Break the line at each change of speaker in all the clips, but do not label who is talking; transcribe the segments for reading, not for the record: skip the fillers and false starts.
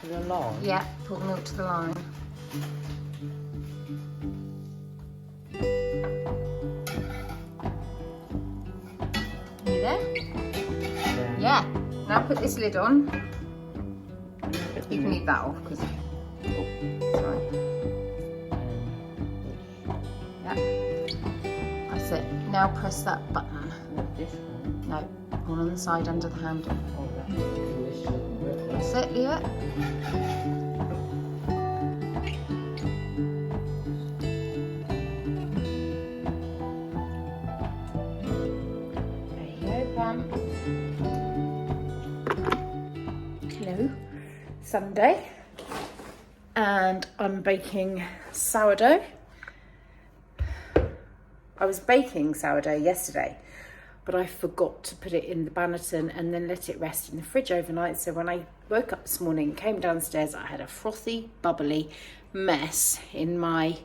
To the line?
Yeah, pour the milk to the line. Are you there? Yeah. Now put this lid on. You can leave that off because. Sorry. Yeah. That's it. Now press that button.
Not this one.
No, one on the side under the handle.
Oh, that's
That's it, leave it. There you go, Pam. Hello, Sunday, and I'm baking sourdough. I was baking sourdough yesterday, but I forgot to put it in the banneton and then let it rest in the fridge overnight. So when I woke up this morning, came downstairs, I had a frothy, bubbly mess in my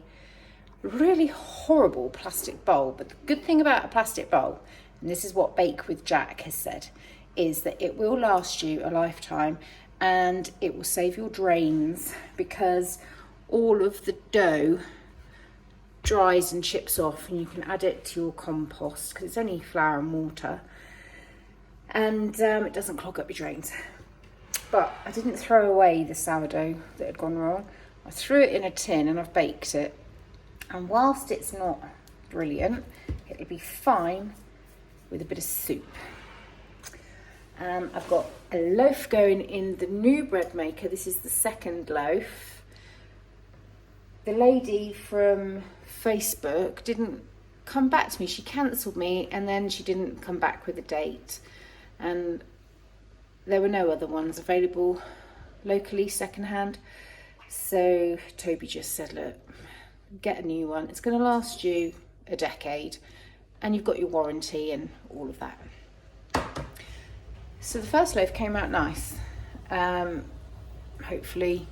really horrible plastic bowl. But the good thing about a plastic bowl, and this is what Bake with Jack has said, is that it will last you a lifetime and it will save your drains, because all of the dough dries and chips off, and you can add it to your compost because it's only flour and water, and it doesn't clog up your drains. But I didn't throw away the sourdough that had gone wrong. I threw it in a tin and I've baked it, and whilst it's not brilliant, it'll be fine with a bit of soup. I've got a loaf going in the new bread maker. This is the second loaf. The lady from Facebook didn't come back to me. She cancelled me and then she didn't come back with a date. And there were no other ones available locally secondhand. So Toby just said, look, get a new one. It's going to last you a decade and you've got your warranty and all of that. So the first loaf came out nice. Hopefully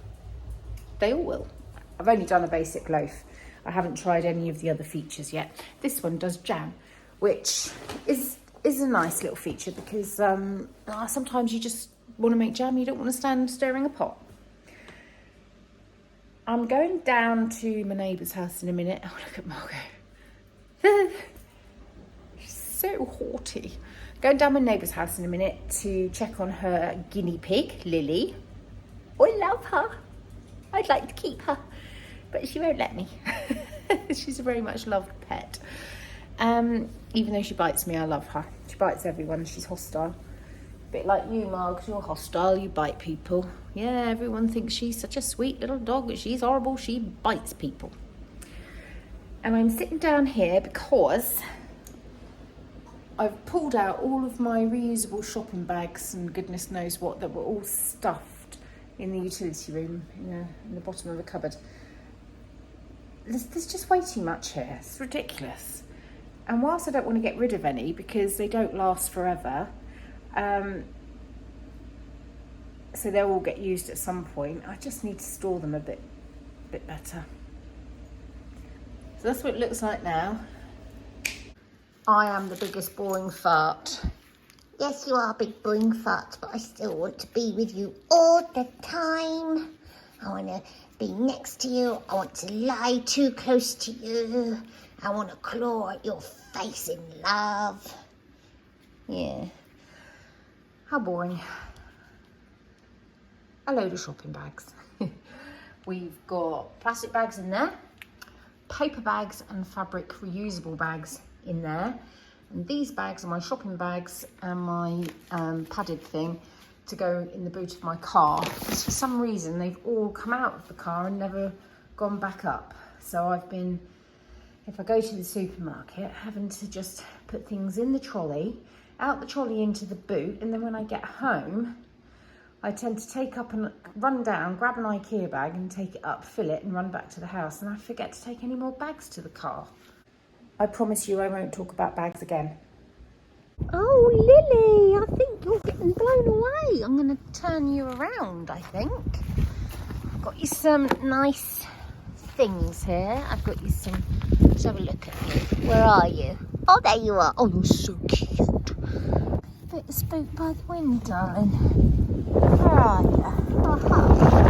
they all will. I've only done a basic loaf. I haven't tried any of the other features yet. This one does jam, which is a nice little feature because sometimes you just want to make jam, you don't want to stand stirring a pot. I'm going down to my neighbour's house in a minute. Oh, look at Margot. She's so haughty. Going down my neighbour's house in a minute to check on her guinea pig, Lily. I love her. I'd like to keep her, but she won't let me. She's a very much loved pet. Even though she bites me, I love her. She bites everyone. She's hostile. A bit like you, Marg. You're hostile. You bite people. Yeah, everyone thinks she's such a sweet little dog, but she's horrible. She bites people. And I'm sitting down here because I've pulled out all of my reusable shopping bags and goodness knows what that were all stuffed in the utility room in the bottom of the cupboard. There's just way too much here. It's ridiculous. And whilst I don't want to get rid of any because they don't last forever, so they'll all get used at some point, I just need to store them a bit better. So that's what it looks like now. I am the biggest boring fart.
Yes, you are a big boring fart, but I still want to be with you all the time. I want to be next to you. I want to lie too close to you. I want to claw at your face in love.
Yeah. How boring. A load of shopping bags. We've got plastic bags in there, paper bags and fabric reusable bags in there. And these bags are my shopping bags and my padded thing to go in the boot of my car. Because for some reason they've all come out of the car and never gone back up. So I've been, if I go to the supermarket, having to just put things in the trolley, out the trolley into the boot, and then when I get home, I tend to take up and run down, grab an IKEA bag and take it up, fill it and run back to the house, and I forget to take any more bags to the car. I promise you I won't talk about bags again.
Oh, Lily, I think you're getting blown away. I'm going to turn you around, I think. I've got you some nice things here. I've got you some... Let's have a look at you. Where are you? Oh, there you are. Oh, you're so cute. Bit spooked by the wind, darling. Where are you? Oh, hi.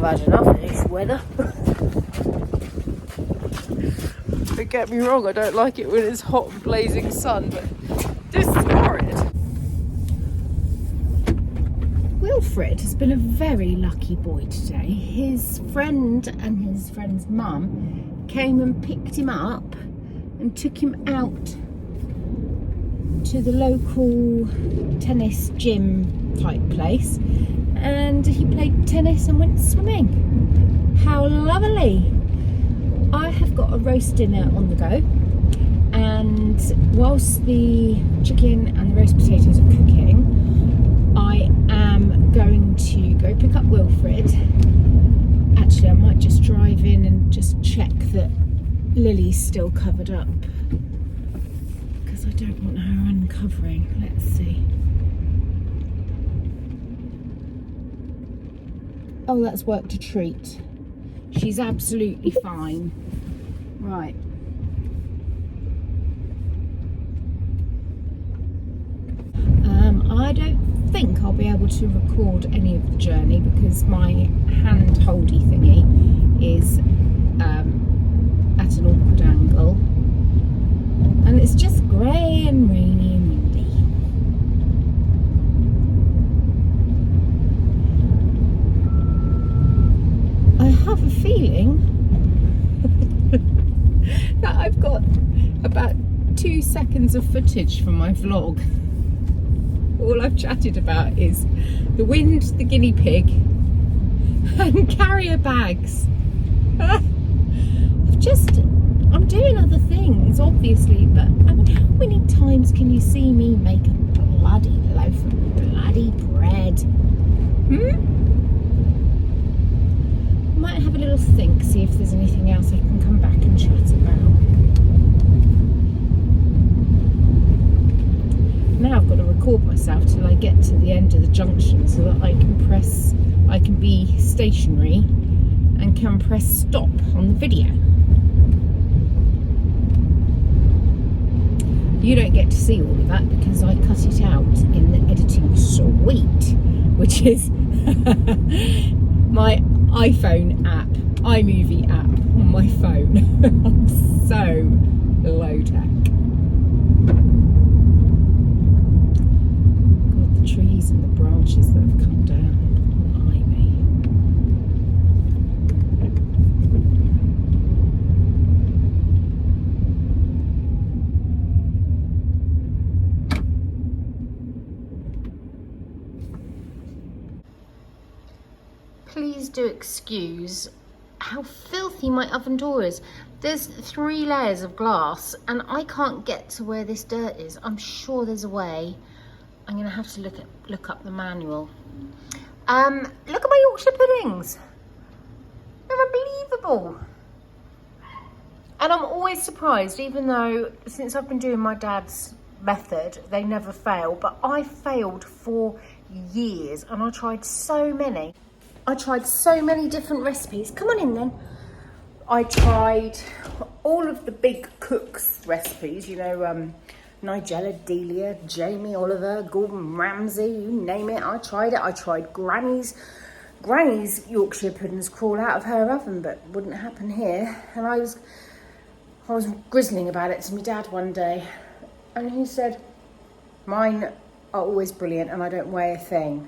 had enough of this weather. Don't get me wrong, I don't like it when it's hot and blazing sun, but this is horrid. Wilfred has been a very lucky boy today. His friend and his friend's mum came and picked him up and took him out to the local tennis gym type place, and he played tennis and went swimming. How lovely! I have got a roast dinner on the go, and whilst the chicken and the roast potatoes are cooking, I am going to go pick up Wilfred. Actually, I might just drive in and just check that Lily's still covered up, because I don't want her uncovering. Let's see. Oh, that's worked a treat. She's absolutely fine. Right. I don't think I'll be able to record any of the journey because my hand-holdy thingy is at an awkward angle. And it's just grey and rainy and windy. I have a feeling that I've got about 2 seconds of footage from my vlog. All I've chatted about is the wind, the guinea pig, and carrier bags. I'm doing other things, obviously, but I mean, how many times can you see me make a bloody loaf of bloody bread? Might have a little think, see if there's anything else I can come back and chat about. Now I've got to record myself till I get to the end of the junction so that I can be stationary and can press stop on the video. You don't get to see all of that because I cut it out in the editing suite, which is my iPhone app, iMovie app on my phone. I'm so low tech. God, the trees and the branches that have come down. Blimey. Please do excuse how filthy my oven door is. There's 3 layers of glass and I can't get to where this dirt is. I'm sure there's a way. I'm gonna have to look up the manual. Look at my Yorkshire puddings. They're unbelievable. And I'm always surprised, even though since I've been doing my dad's method, they never fail, but I failed for years and I tried so many. Different recipes. Come on in then. I tried all of the big cooks recipes, you know, Nigella, Delia, Jamie Oliver, Gordon Ramsay, you name it. I tried it. I tried Granny's Yorkshire puddings crawl out of her oven, but wouldn't happen here. And I was grizzling about it to my dad one day, and he said, "Mine are always brilliant, and I don't weigh a thing."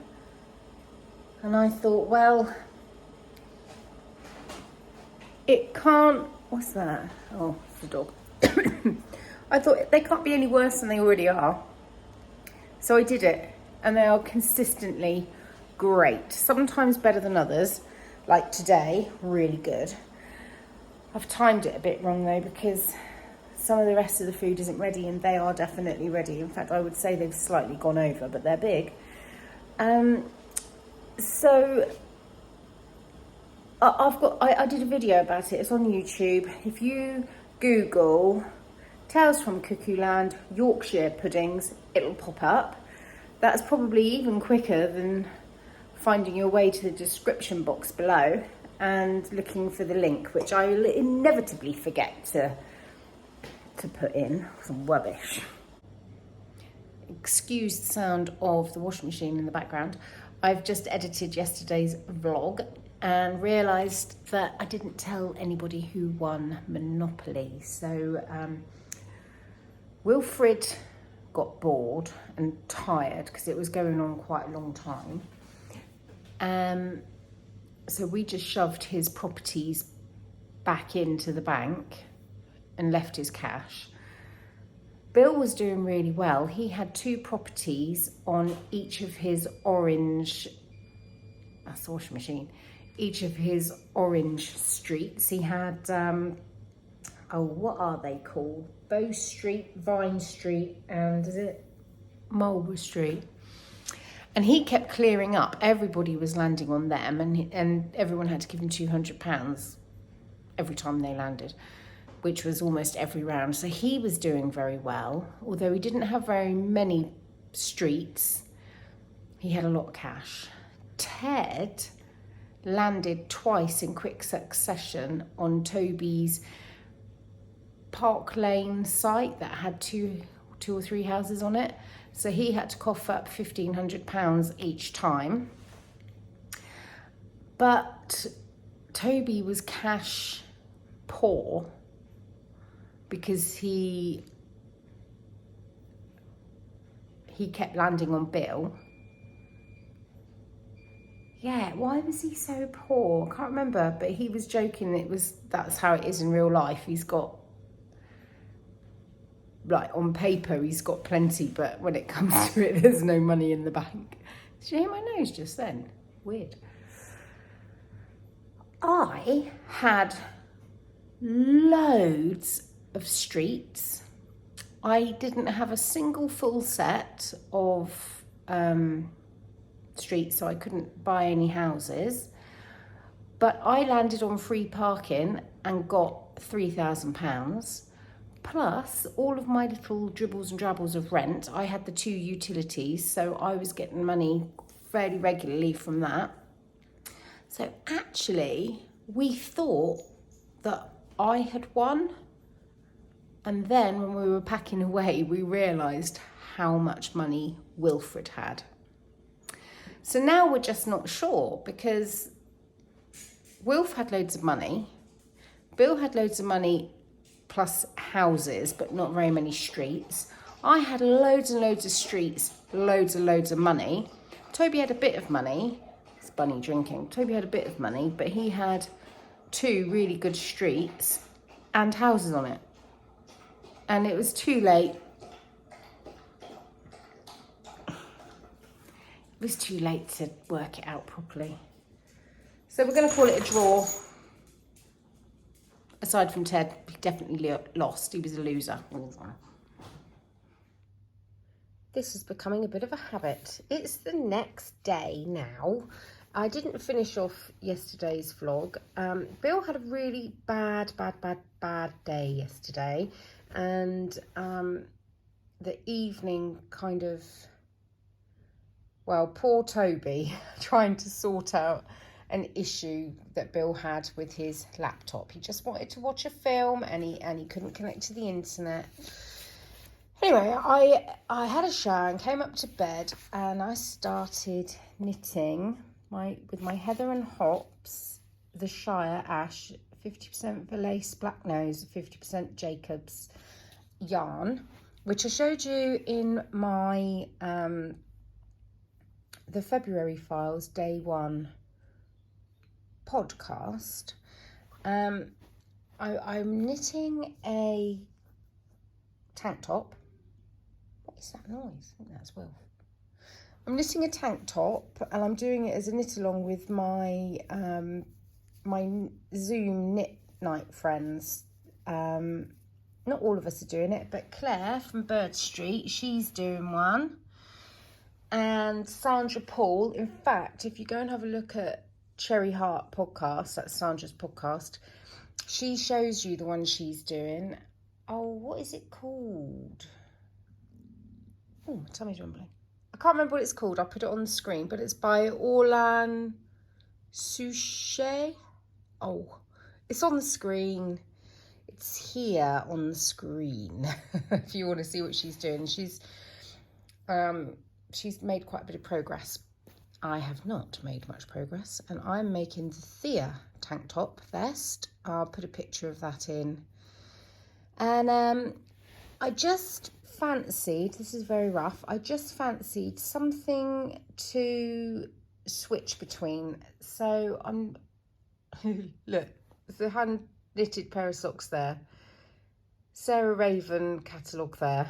And I thought, well, it can't, what's that? Oh, it's the dog. I thought they can't be any worse than they already are. So I did it, and they are consistently great. Sometimes better than others, like today, really good. I've timed it a bit wrong though, because some of the rest of the food isn't ready, and they are definitely ready. In fact, I would say they've slightly gone over, but they're big. So I did a video about it. It's on YouTube. If you Google Tales from Cuckoo Land Yorkshire puddings, it'll pop up. That's probably even quicker than finding your way to the description box below and looking for the link, which I will inevitably forget to put in. Some rubbish. Excuse the sound of the washing machine in the background. I've just edited yesterday's vlog and realised that I didn't tell anybody who won Monopoly. So Wilfred got bored and tired because it was going on quite a long time. So we just shoved his properties back into the bank and left his cash. Bill was doing really well. He had 2 properties on each of his orange, that's the washing machine, each of his orange streets. He had, what are they called? Bow Street, Vine Street, and is it Marlborough Street? And he kept clearing up. Everybody was landing on them, and everyone had to give him £200 every time they landed, which was almost every round. So he was doing very well, although he didn't have very many streets. He had a lot of cash. Ted landed twice in quick succession on Toby's Park Lane site that had two or three houses on it. So he had to cough up £1,500 each time. But Toby was cash poor because he kept landing on Bill. Yeah, why was he so poor? I can't remember, but he was joking that's how it is in real life. He's got, like, on paper he's got plenty, but when it comes to it, there's no money in the bank. Did you hear my nose just then? Weird. I had loads of streets. I didn't have a single full set of streets, so I couldn't buy any houses. But I landed on free parking and got £3,000. Plus all of my little dribbles and drabbles of rent. I had the 2 utilities, so I was getting money fairly regularly from that. So actually, we thought that I had won. And then when we were packing away, we realised how much money Wilfred had. So now we're just not sure, because Wilf had loads of money. Bill had loads of money plus houses, but not very many streets. I had loads and loads of streets, loads of money. Toby had a bit of money. It's Bunny drinking. Toby had a bit of money, but he had 2 really good streets and houses on it. And it was too late. It was too late to work it out properly. So we're going to call it a draw. Aside from Ted, he definitely lost. He was a loser.
This is becoming a bit of a habit. It's the next day now. I didn't finish off yesterday's vlog. Bill had a really bad day yesterday. And the evening kind of, well, poor Toby trying to sort out an issue that Bill had with his laptop. He just wanted to watch a film and he couldn't connect to the internet. Anyway, I had a shower and came up to bed, and I started knitting with my Heather and Hops, the Shire Ash, 50% Valace Black Nose, 50% Jacobs yarn, which I showed you in my the February Files Day 1 podcast. I'm knitting a tank top. What is that noise? I think that's Will. I'm knitting a tank top, and I'm doing it as a knit along with my my Zoom knit night friends. Not all of us are doing it, but Clare from Bird Street, she's doing one. And Sandra Paul, in fact, if you go and have a look at Cherry Heart podcast, that's Sandra's podcast, she shows you the one she's doing. Oh, what is it called? Oh, my tummy's rumbling. I can't remember what it's called. I'll put it on the screen, but it's by Orlan Suchet. Oh, it's on the screen. It's here on the screen if you want to see what she's doing. She's made quite a bit of progress.
I have not made much progress, and I'm making the Thea tank top vest. I'll put a picture of that in. And I just fancied, this is very rough, I just fancied something to switch between. So I'm, look, there's a hand knitted pair of socks there. Sarah Raven catalogue there.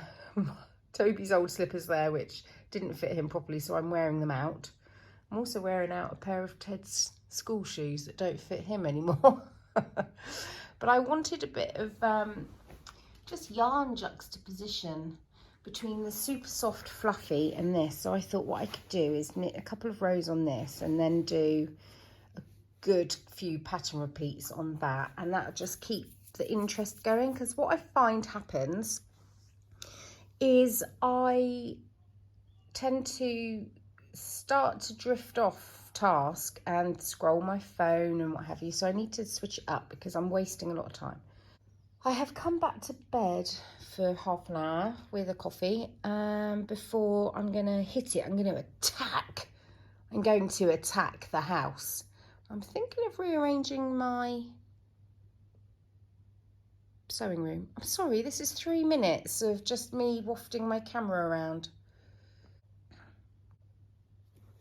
Toby's old slippers there, which didn't fit him properly, so I'm wearing them out. I'm also wearing out a pair of Ted's school shoes that don't fit him anymore. But I wanted a bit of just yarn juxtaposition between the super soft fluffy and this. So I thought what I could do is knit a couple of rows on this and then do a good few pattern repeats on that, and that'll just keep the interest going. Because what I find happens is I tend to start to drift off task and scroll my phone and what have you, so I need to switch it up because I'm wasting a lot of time. I have come back to bed for half an hour with a coffee before I'm going to hit it. I'm going to attack the house. I'm thinking of rearranging my sewing room. I'm sorry, this is 3 minutes of just me wafting my camera around.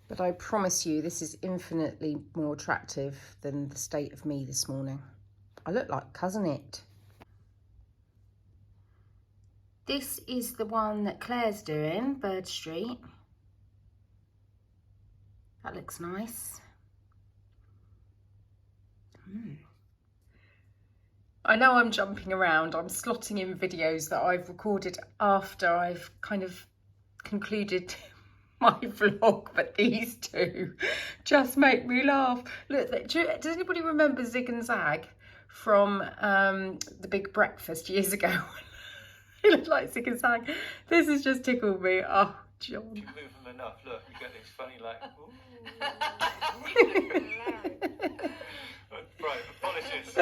But I promise you, this is infinitely more attractive than the state of me this morning. I look like Cousin It. This is the one that Claire's doing, Bird Street. That looks nice. I know I'm jumping around. I'm slotting in videos that I've recorded after I've kind of concluded my vlog, but these two just make me laugh. Look, does anybody remember Zig and Zag from The Big Breakfast years ago? He looked like Zig and Zag. This has just tickled me. Oh, John.
You move them enough. Look, you get this funny like. Ooh. Right, apologies.